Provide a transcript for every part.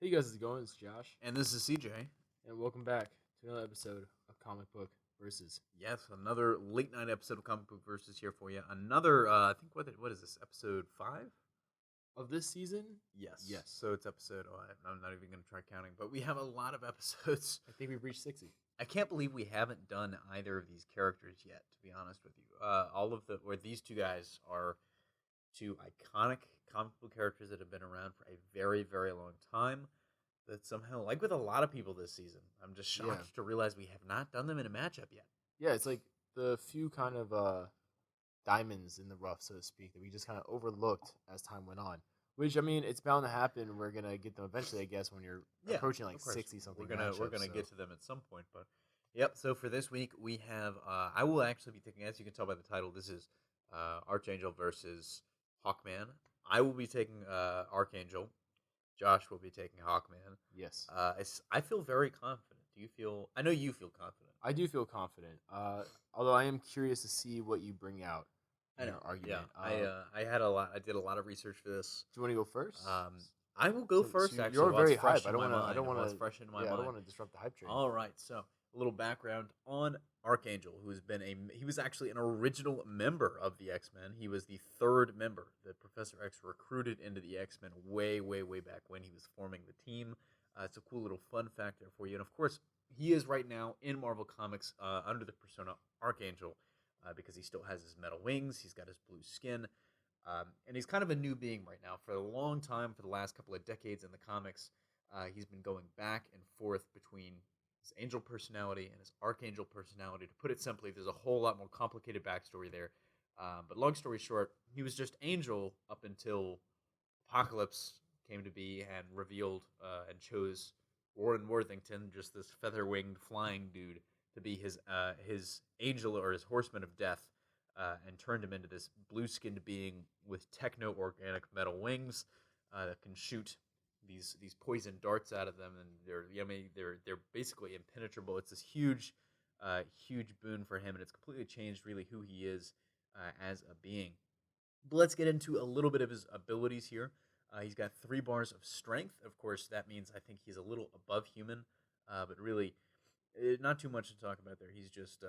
Hey guys, how's it going? It's Josh, And this is CJ. and welcome back to another episode of Comic Book Versus. Yes, another late night episode of Comic Book Versus here for you. Another, I think, what is this, episode 5? Of this season? Yes. Yes. So it's episode, I'm not even going to try counting, but we have a lot of episodes. I think we've reached 60. I can't believe we haven't done either of these characters yet, to be honest with you. These two guys are two iconic comic book characters that have been around for a very, very long time. That somehow, like with a lot of people this season, I'm just shocked to realize we have not done them in a matchup yet. Yeah, it's like the few kind of diamonds in the rough, so to speak, that we just kind of overlooked as time went on. Which, I mean, it's bound to happen. We're going to get them eventually, I guess, when you're approaching like 60-something. We're gonna get to them at some point, but yep. So for this week, we have. I will actually be taking, as you can tell by the title, this is Archangel versus Hawkman. I will be taking Archangel. Josh will be taking Hawkman. Yes. I feel very confident. Do you feel? I know you feel confident. I do feel confident. Although I am curious to see what you bring out in your argument. Yeah, I had a lot. I did a lot of research for this. Do you want to go first? I will go first. Actually, you're very hype. I don't want to fresh in my mind. I don't want to disrupt the hype train. All right, so a little background on Archangel, he was actually an original member of the X-Men. He was the third member that Professor X recruited into the X-Men way, way, way back when he was forming the team. It's a cool little fun fact there for you. And of course, he is right now in Marvel Comics under the persona Archangel because he still has his metal wings. He's got his blue skin. And he's kind of a new being right now. For a long time, for the last couple of decades in the comics, he's been going back and forth between his angel personality and his archangel personality. To put it simply, there's a whole lot more complicated backstory there. But long story short, he was just angel up until Apocalypse came to be and revealed and chose Warren Worthington, just this feather-winged flying dude, to be his angel or his horseman of death. And turned him into this blue-skinned being with techno-organic metal wings that can shoot these poison darts out of them, and they're basically impenetrable. It's this huge boon for him, and it's completely changed really who he is as a being. But let's get into a little bit of his abilities here. He's got 3 bars of strength. Of course, that means I think he's a little above human, but really not too much to talk about there. He's just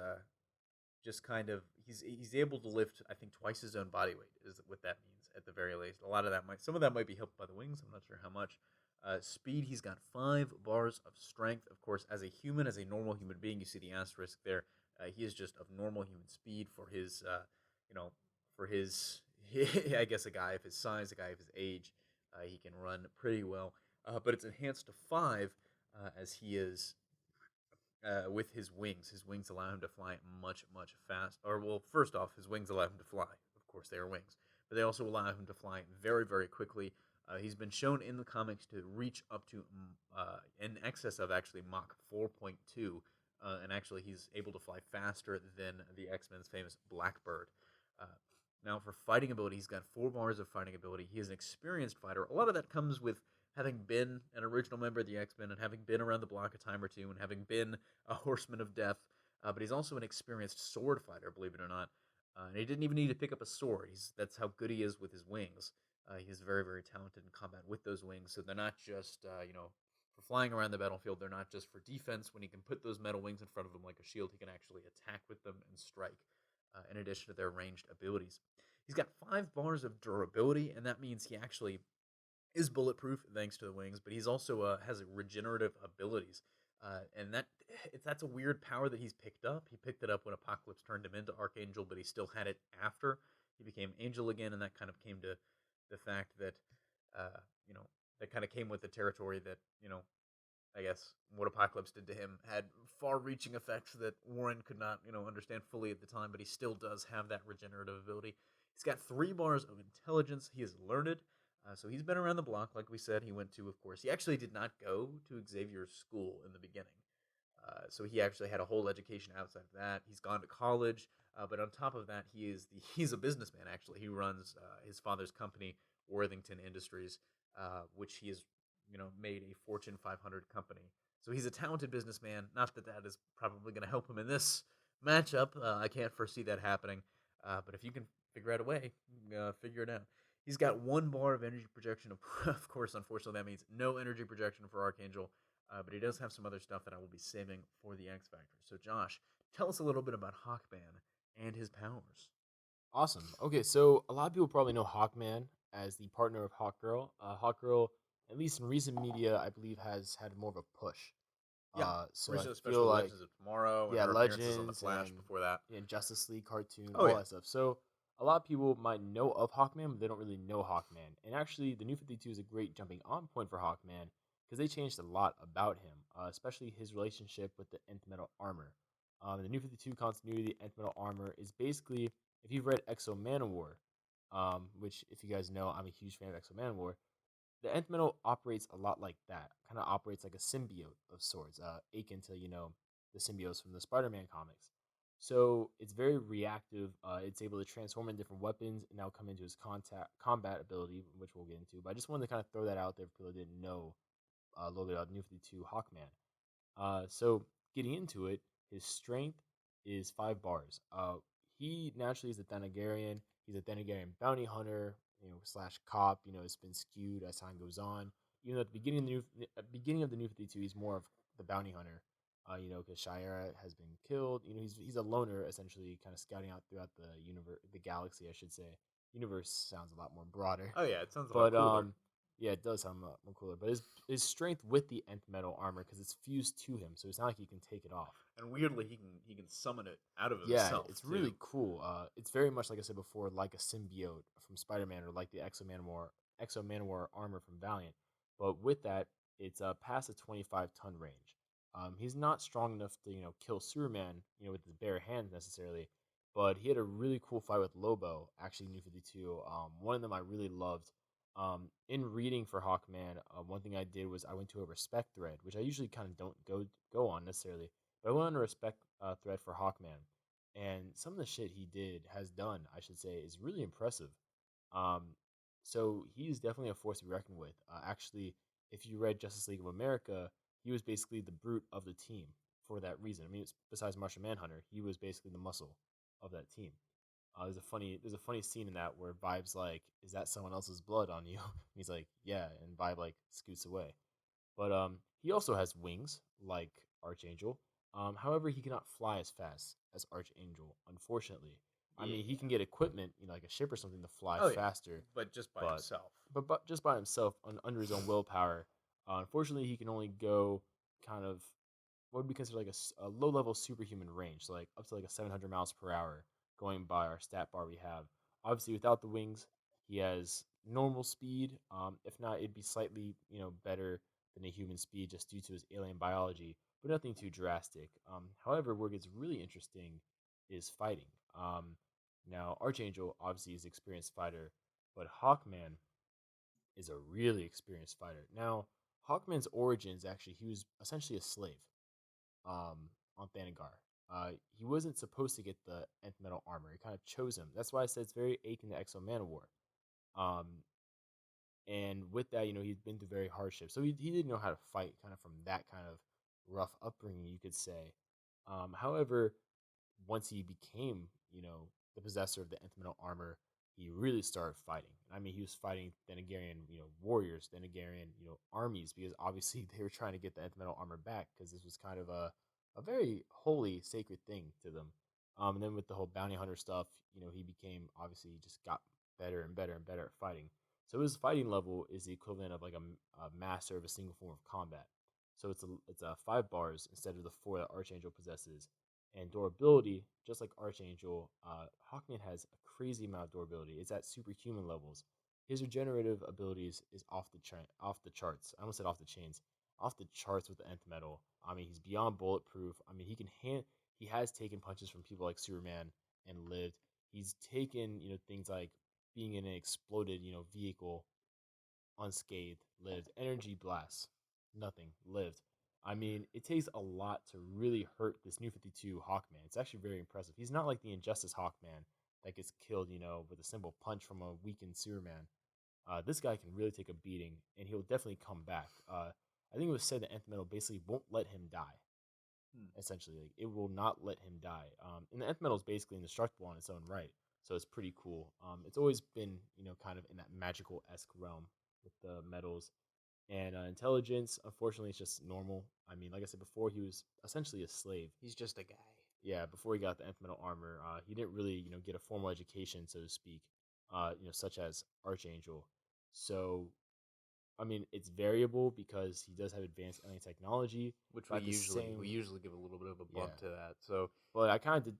kind of he's able to lift, I think, twice his own body weight is what that means at the very least. Some of that might be helped by the wings. I'm not sure how much. Speed, he's got 5 bars of strength. Of course, as a normal human being, you see the asterisk there. He is just of normal human speed for his I guess a guy of his size, a guy of his age, he can run pretty well. But it's enhanced to 5 as he is. With his wings. His wings allow him to fly much, much fast. First off, his wings allow him to fly. Of course, they are wings. But they also allow him to fly very, very quickly. He's been shown in the comics to reach up to in excess of actually Mach 4.2. And actually, he's able to fly faster than the X-Men's famous Blackbird. Now, for fighting ability, he's got 4 bars of fighting ability. He is an experienced fighter. A lot of that comes with having been an original member of the X-Men and having been around the block a time or two and having been a horseman of death, but he's also an experienced sword fighter, believe it or not. And he didn't even need to pick up a sword. That's how good he is with his wings. He's very, very talented in combat with those wings, so they're not just, for flying around the battlefield. They're not just for defense. When he can put those metal wings in front of him like a shield, he can actually attack with them and strike, in addition to their ranged abilities. He's got 5 bars of durability, and that means he actually is bulletproof thanks to the wings, but he's also has regenerative abilities, and that's a weird power that he's picked up. He picked it up when Apocalypse turned him into Archangel, but he still had it after he became Angel again, and that kind of came to the fact that that kind of came with the territory that I guess what Apocalypse did to him had far-reaching effects that Warren could not understand fully at the time, but he still does have that regenerative ability. He's got 3 bars of intelligence. He is learned. So he's been around the block, like we said. He went to, of course, he actually did not go to Xavier's school in the beginning. So he actually had a whole education outside of that. He's gone to college, but on top of that, he's a businessman, actually. He runs his father's company, Worthington Industries, which he has, made a Fortune 500 company. So he's a talented businessman. Not that that is probably going to help him in this matchup. I can't foresee that happening. But if you can figure out a way, figure it out. He's got 1 bar of energy projection. Of course, unfortunately, that means no energy projection for Archangel. But he does have some other stuff that I will be saving for the X Factor. So, Josh, tell us a little bit about Hawkman and his powers. Awesome. Okay, so a lot of people probably know Hawkman as the partner of Hawkgirl. Hawkgirl, at least in recent media, I believe has had more of a push. Yeah, So I recent feel especially like Legends of Tomorrow and yeah, her appearances on the Legends Flash before that. and Justice League cartoon, Oh all yeah, that stuff. So a lot of people might know of Hawkman, but they don't really know Hawkman. And actually, the New 52 is a great jumping on point for Hawkman because they changed a lot about him, especially his relationship with the Nth Metal Armor. The New 52 continuity, Nth Metal Armor is basically, if you've read Exo Manowar, which if you guys know, I'm a huge fan of Exo Manowar, the Nth Metal operates a lot like that. Kind of operates like a symbiote of sorts, akin to the symbiotes from the Spider-Man comics. So it's very reactive. It's able to transform in different weapons and now come into his combat ability, which we'll get into. But I just wanted to kind of throw that out there for people that didn't know a little bit about New 52 Hawkman. So getting into it, his strength is 5 bars. He naturally is a Thanagarian. He's a Thanagarian bounty hunter, slash cop. It's been skewed as time goes on. Even though at the beginning of the New 52, he's more of the bounty hunter. Because Shira has been killed. He's a loner essentially, kind of scouting out throughout the universe, the galaxy, I should say. Universe sounds a lot more broader, oh yeah, it sounds a lot but cooler. yeah, it does sound a lot more cooler. But his strength with the Nth Metal Armor, because it's fused to him, so it's not like he can take it off. And weirdly, he can summon it out of Yeah, himself. it's too. really cool. It's very much like I said before, like a symbiote from Spider-Man, or like the Exo Manowar armor from Valiant. But with that, it's past a 25-ton range. He's not strong enough to kill Superman with his bare hands necessarily, but he had a really cool fight with Lobo, actually New 52. One of them I really loved. In reading for Hawkman, one thing I did was I went to a respect thread, which I usually kind of don't go on necessarily, but I went on a respect thread for Hawkman, and some of the shit he has done, I should say, is really impressive. Um, so he's definitely a force to be reckoned with. Actually, if you read Justice League of America, he was basically the brute of the team for that reason. I mean, besides Martian Manhunter, he was basically the muscle of that team. There's a funny scene in that where Vibe's like, "Is that someone else's blood on you?" He's like, "Yeah," and Vibe like scoots away. But he also has wings like Archangel. However, he cannot fly as fast as Archangel, unfortunately. I Yeah. mean, he can get equipment, like a ship or something, to fly Oh yeah, faster, but just by but himself. but just by himself under his own willpower. Unfortunately, he can only go kind of what would be considered like a low level superhuman range, so like up to like a 700 miles per hour, going by our stat bar we have. Obviously, without the wings, he has normal speed. If not, it'd be slightly better than a human speed just due to his alien biology, but nothing too drastic. However, where it gets really interesting is fighting. Now Archangel obviously is an experienced fighter, but Hawkman is a really experienced fighter. Now Hawkman's origins actually he was essentially a slave on Thanagar. He wasn't supposed to get the Nth Metal Armor. He kind of chose him. That's why I said it's very akin to Exo Manowar. Um, and with that, he'd been through very hardship. So he didn't know how to fight kind of from that kind of rough upbringing, you could say. However, once he became, the possessor of the Nth Metal Armor, he really started fighting. I mean, he was fighting Thanagarian, warriors, Thanagarian, armies, because obviously they were trying to get the Nth Metal Armor back because this was kind of a very holy, sacred thing to them. And then with the whole bounty hunter stuff, he became obviously just got better and better and better at fighting. So his fighting level is the equivalent of like a master of a single form of combat. So it's a 5 bars instead of the 4 that Archangel possesses, and durability, just like Archangel, Hawkman has a crazy amount of durability. It's at superhuman levels. His regenerative abilities is off the charts. I almost said off the chains, off the charts with the Nth Metal. I mean, he's beyond bulletproof. I mean, he has taken punches from people like Superman and lived. He's taken things like being in an exploded vehicle unscathed, lived. Energy blasts, nothing, lived. I mean, it takes a lot to really hurt this New 52 Hawkman. It's actually very impressive. He's not like the Injustice Hawkman that gets killed, with a simple punch from a weakened Superman. This guy can really take a beating, and he'll definitely come back. I think it was said that Nth Metal basically won't let him die. Hmm. Essentially, like, it will not let him die. And the Nth Metal is basically indestructible on its own right. So it's pretty cool. It's always been, kind of in that magical-esque realm with the metals. And intelligence, unfortunately, it's just normal. I mean, like I said before, he was essentially a slave. He's just a guy. Yeah, before he got the nth metal armor, he didn't really, get a formal education, so to speak, such as Archangel. So, I mean, it's variable because he does have advanced alien technology, which but we usually give a little bit of a bump to that. So, but I kind of did.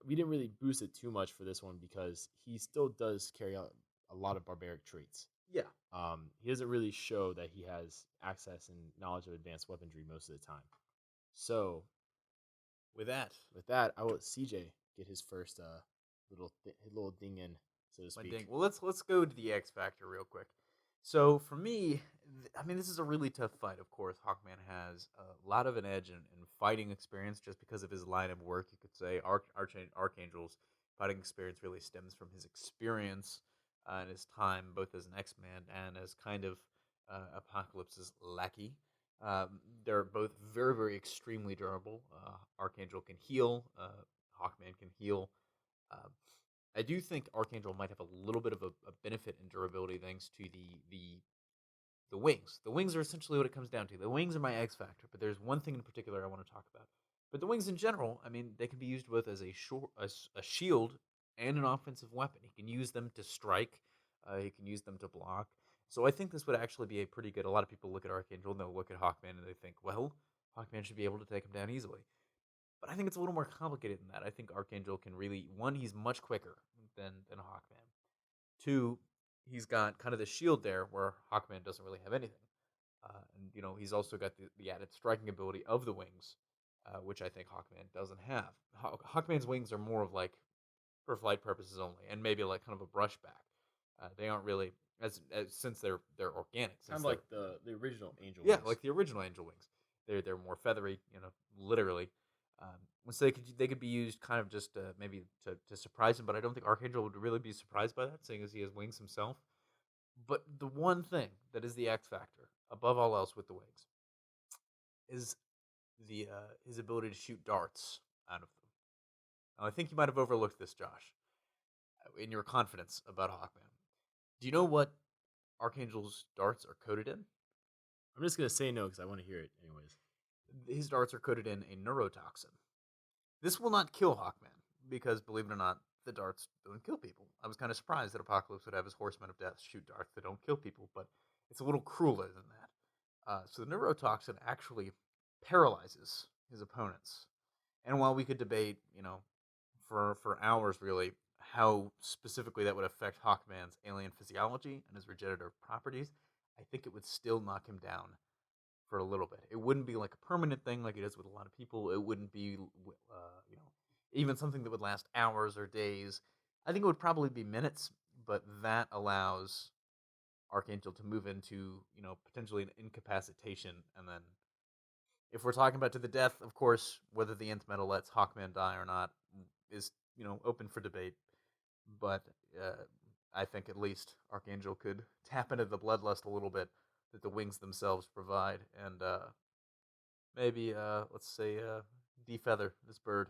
We didn't really boost it too much for this one because he still does carry out a lot of barbaric traits. Yeah. He doesn't really show that he has access and knowledge of advanced weaponry most of the time. So, with that, I will let CJ get his first little ding in, so to speak. Well, let's go to the X Factor real quick. So for me, I mean, this is a really tough fight. Of course, Hawkman has a lot of an edge in fighting experience just because of his line of work. You could say Archangel's fighting experience really stems from his experience and his time both as an X-Man and as kind of Apocalypse's lackey. They're both very, very extremely durable. Archangel can heal. Hawkman can heal. Uh, I do think Archangel might have a little bit of a benefit in durability thanks to the wings. The wings are essentially what it comes down to. The wings are my X factor, but there's one thing in particular I want to talk about. But the wings in general, I mean, they can be used both as a shield and an offensive weapon. He can use them to strike. He can use them to block. So I think this would actually be a pretty good. A lot of people look at Archangel and they'll look at Hawkman and they think, well, Hawkman should be able to take him down easily. But I think it's a little more complicated than that. I think Archangel can really, one, he's much quicker than Hawkman. Two, he's got kind of the shield there where Hawkman doesn't really have anything. And he's also got the added striking ability of the wings, which I think Hawkman doesn't have. Hawkman's wings are more of like for flight purposes only, and maybe like kind of a brushback. They aren't really as since they're organic. Kind of like the original Angel. Yeah, wings. like the original Angel wings. They're more feathery, literally. So they could be used kind of just maybe to surprise him, but I don't think Archangel would really be surprised by that, seeing as he has wings himself. But the one thing that is the X factor, above all else, with the wings, is the his ability to shoot darts out of them. Now, I think you might have overlooked this, Josh, in your confidence about Hawkman. Do you know what Archangel's darts are coated in? I'm just gonna say no because I want to hear it anyways. His darts are coated in a neurotoxin. This will not kill Hawkman because, believe it or not, the darts don't kill people. I was kind of surprised that Apocalypse would have his Horsemen of Death shoot darts that don't kill people, but it's a little crueler than that. So the neurotoxin actually paralyzes his opponents. And while we could debate, for hours really, how specifically that would affect Hawkman's alien physiology and his regenerative properties, I think it would still knock him down for a little bit. It wouldn't be like a permanent thing like it is with a lot of people. It wouldn't be, even something that would last hours or days. I think it would probably be minutes, but that allows Archangel to move into, potentially an incapacitation. And then if we're talking about to the death, of course, whether the nth metal lets Hawkman die or not is, open for debate. But I think at least Archangel could tap into the bloodlust a little bit that the wings themselves provide, and maybe let's say defeather this bird,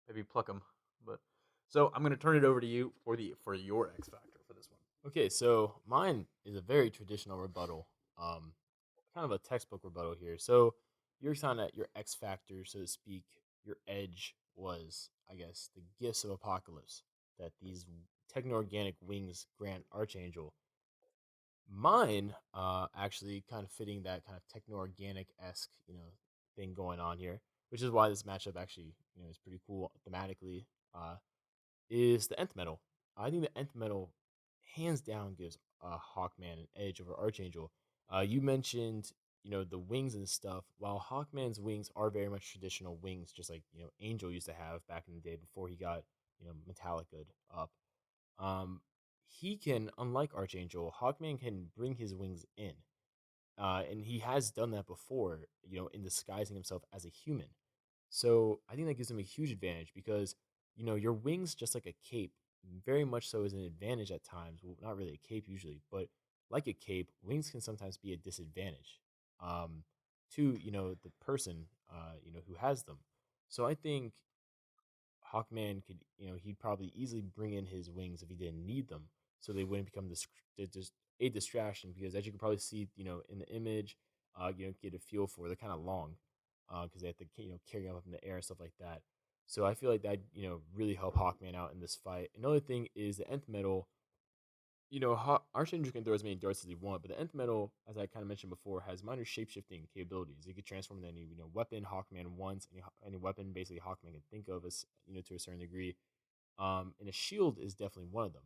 maybe pluck him. But so I'm gonna turn it over to you for your X factor for this one. Okay, so mine is a very traditional rebuttal, kind of a textbook rebuttal here. So you're saying that your X factor, so to speak, your edge was, I guess, the gifts of Apocalypse that these techno-organic wings grant Archangel. Mine, actually kind of fitting that kind of techno-organic-esque, thing going on here, which is why this matchup actually, is pretty cool thematically, is the nth metal. I think the nth metal, hands down, gives Hawkman an edge over Archangel. You mentioned, the wings and stuff. While Hawkman's wings are very much traditional wings, just like, Angel used to have back in the day before he got, Metallica up. He can, unlike Archangel, Hawkman can bring his wings in. And he has done that before, in disguising himself as a human. So I think that gives him a huge advantage because, your wings, just like a cape, very much so is an advantage at times. Well, not really a cape usually, but like a cape, wings can sometimes be a disadvantage to, the person, who has them. So I think Hawkman could, he'd probably easily bring in his wings if he didn't need them, so they wouldn't become just a distraction. Because as you can probably see, in the image, get a feel for, they're kind of long, because they have to, carry them up in the air and stuff like that. So I feel like that, really help Hawkman out in this fight. Another thing is the nth metal. Archangel can throw as many darts as he wants, but the nth metal, as I kind of mentioned before, has minor shapeshifting capabilities. It could transform into any weapon Hawkman wants, any weapon basically Hawkman can think of, as to a certain degree. And a shield is definitely one of them.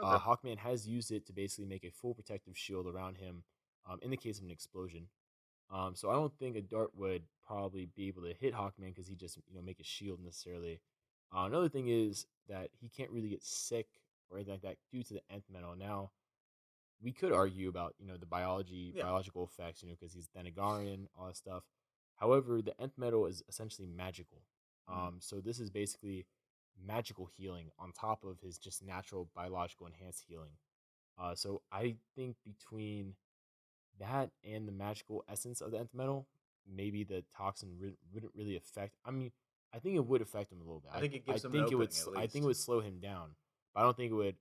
Okay. Hawkman has used it to basically make a full protective shield around him, in the case of an explosion. So I don't think a dart would probably be able to hit Hawkman because he just make a shield necessarily. Another thing is that he can't really get sick or anything like that due to the nth metal. Now, we could argue about the biological effects, because he's Thanagarian, all that stuff. However, the nth metal is essentially magical. So this is basically magical healing on top of his just natural biological enhanced healing. So I think between that and the magical essence of the nth metal, maybe the toxin wouldn't really affect. I mean, I think it would affect him a little bit. I think it gives him think an it would. opening, at I think least. it would slow him down, but I don't think it would,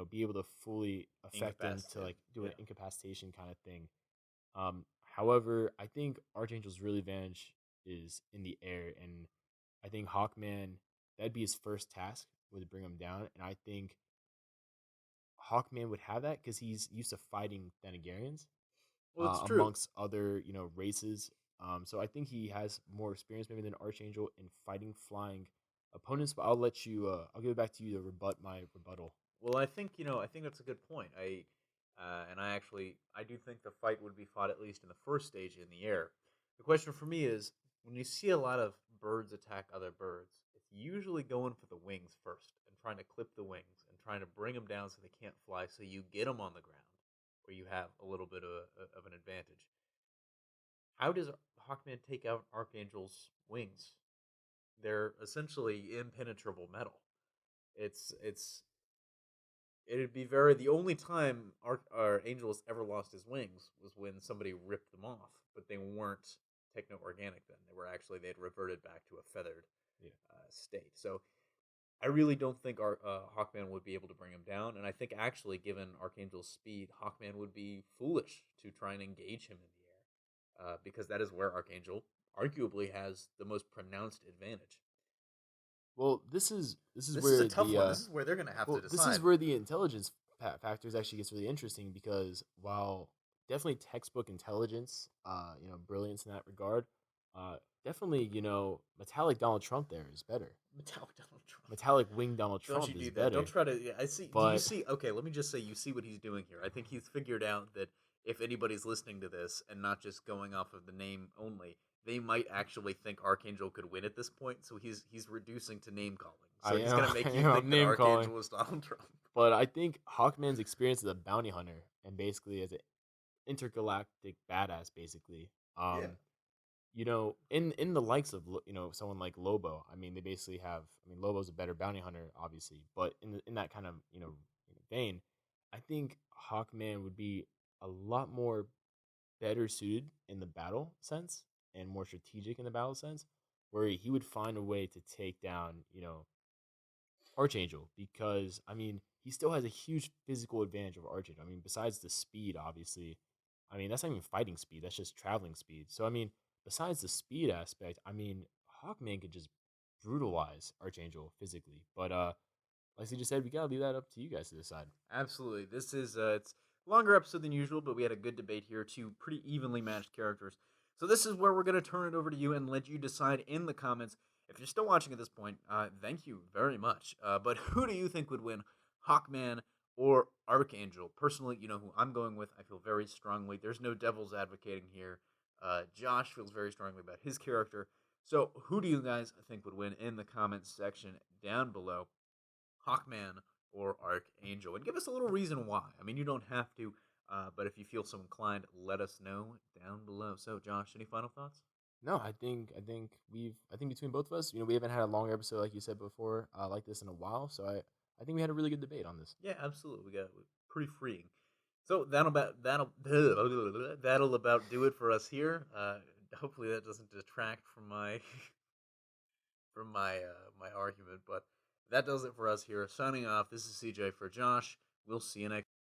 be able to fully affect him to like do an incapacitation kind of thing. However, I think Archangel's real advantage is in the air, and I think Hawkman, that'd be his first task, would bring him down, and I think Hawkman would have that because he's used to fighting Thanagarians, Well, it's true. amongst other races. So I think he has more experience maybe than Archangel in fighting flying opponents. But I'll let you. I'll give it back to you to rebut my rebuttal. Well, I think that's a good point. I do think the fight would be fought at least in the first stage in the air. The question for me is, when you see a lot of birds attack other birds, it's usually going for the wings first and trying to clip the wings and trying to bring them down so they can't fly, so you get them on the ground where you have a little bit of an advantage. How does Hawkman take out Archangel's wings? They're essentially impenetrable metal. It's it'd be the only time our angel has ever lost his wings was when somebody ripped them off, but they weren't techno organic then. They had reverted back to a feathered state. So I really don't think our Hawkman would be able to bring him down, and I think actually, given Archangel's speed, Hawkman would be foolish to try and engage him in the air, because that is where Archangel arguably has the most pronounced advantage. Well, this is This where is a tough one. This is where they're going to have to decide. This is where the intelligence factors actually gets really interesting, because while definitely textbook intelligence, brilliance in that regard, definitely metallic Donald Trump there is better. Metallic Donald Trump. Metallic wing Donald Trump Don't you is do that? better. Don't try to. Yeah, I see. Do you see? Okay, let me just say, you see what he's doing here. I think he's figured out that if anybody's listening to this and not just going off of the name only, they might actually think Archangel could win at this point. So he's reducing to name calling. So he's going to make you think that Archangel was Donald Trump. But I think Hawkman's experience as a bounty hunter and basically as an intergalactic badass, basically. In the likes of someone like Lobo, I mean, they basically have. I mean, Lobo's a better bounty hunter, obviously, but in that kind of vein, I think Hawkman would be a lot more better suited in the battle sense and more strategic in the battle sense, where he would find a way to take down Archangel, because I mean he still has a huge physical advantage over Archangel. I mean, besides the speed, obviously, I mean that's not even fighting speed; that's just traveling speed. So I mean, besides the speed aspect, I mean Hawkman could just brutalize Archangel physically. But like you just said, we gotta leave that up to you guys to decide. Absolutely, this is it's a longer episode than usual, but we had a good debate here. Two pretty evenly matched characters. So this is where we're going to turn it over to you and let you decide in the comments. If you're still watching at this point, thank you very much. But who do you think would win, Hawkman or Archangel? Personally, you know who I'm going with. I feel very strongly. There's no devil's advocating here. Josh feels very strongly about his character. So who do you guys think would win in the comments section down below? Hawkman or Archangel? And give us a little reason why. I mean, you don't have to. But if you feel so inclined, let us know down below. So, Josh, any final thoughts? No, I think between both of us, we haven't had a longer episode like you said before, like this in a while. So I think we had a really good debate on this. Yeah, absolutely. We got pretty freeing. So that'll about do it for us here. Hopefully that doesn't detract from my from my argument. But that does it for us here. Signing off. This is CJ for Josh. We'll see you next.